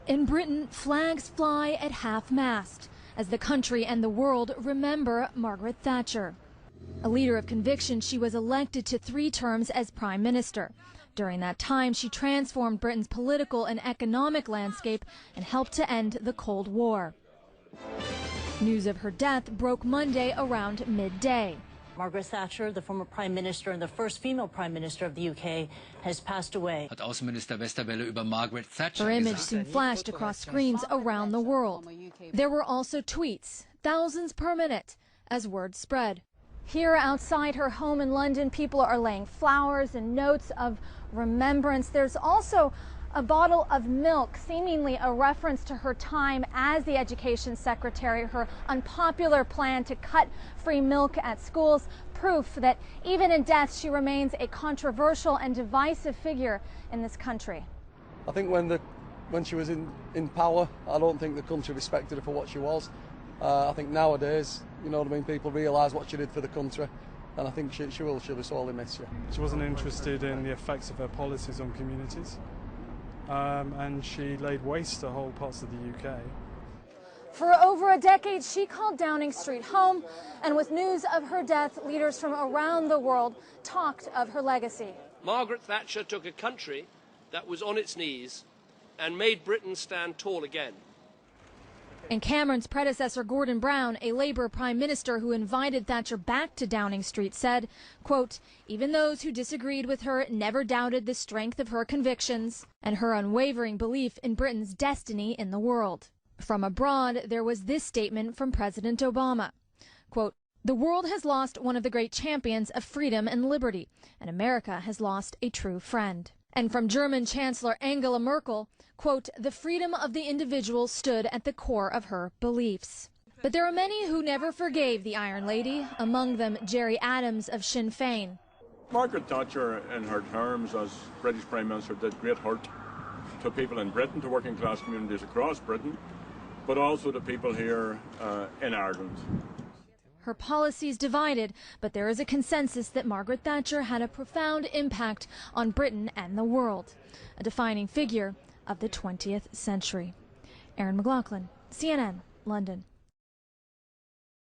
In Britain, flags fly at half-mast as the country and the world remember Margaret Thatcher. A leader of conviction, she was elected to 3 terms as Prime Minister. During that time, she transformed Britain's political and economic landscape and helped to end the Cold War. News of her death broke Monday around midday. Margaret Thatcher, the former Prime Minister and the first female Prime Minister of the UK, has passed away. Hat Außenminister Westerwelle über Margaret Thatcher Her image gesagt. soon flashed across screens around the world. There were also tweets, thousands per minute, as word spread. Here outside her home in London, people are laying flowers and notes of remembrance. There's also a bottle of milk, seemingly a reference to her time as the Education Secretary, her unpopular plan to cut free milk at schools, proof that even in death she remains a controversial and divisive figure in this country. I think when she was in power, I don't think the country respected her for what she was. I think nowadays, you know what I mean, people realise what she did for the country, and I think she'll be sorely missed. She wasn't interested in the effects of her policies on communities. And she laid waste to whole parts of the UK. For over a decade, she called Downing Street home, and with news of her death, leaders from around the world talked of her legacy. Margaret Thatcher took a country that was on its knees and made Britain stand tall again. And Cameron's predecessor, Gordon Brown, a Labour Prime Minister who invited Thatcher back to Downing Street, said, quote, even those who disagreed with her never doubted the strength of her convictions and her unwavering belief in Britain's destiny in the world. From abroad, there was this statement from President Obama, quote, the world has lost one of the great champions of freedom and liberty, and America has lost a true friend. And from German Chancellor Angela Merkel, quote, the freedom of the individual stood at the core of her beliefs. But there are many who never forgave the Iron Lady, among them Gerry Adams of Sinn Féin. Margaret Thatcher, in her terms as British Prime Minister, did great hurt to people in Britain, to working class communities across Britain, but also to people here in Ireland. Her policies divided, but there is a consensus that Margaret Thatcher had a profound impact on Britain and the world, a defining figure of the 20th century. Erin McLaughlin, CNN, London.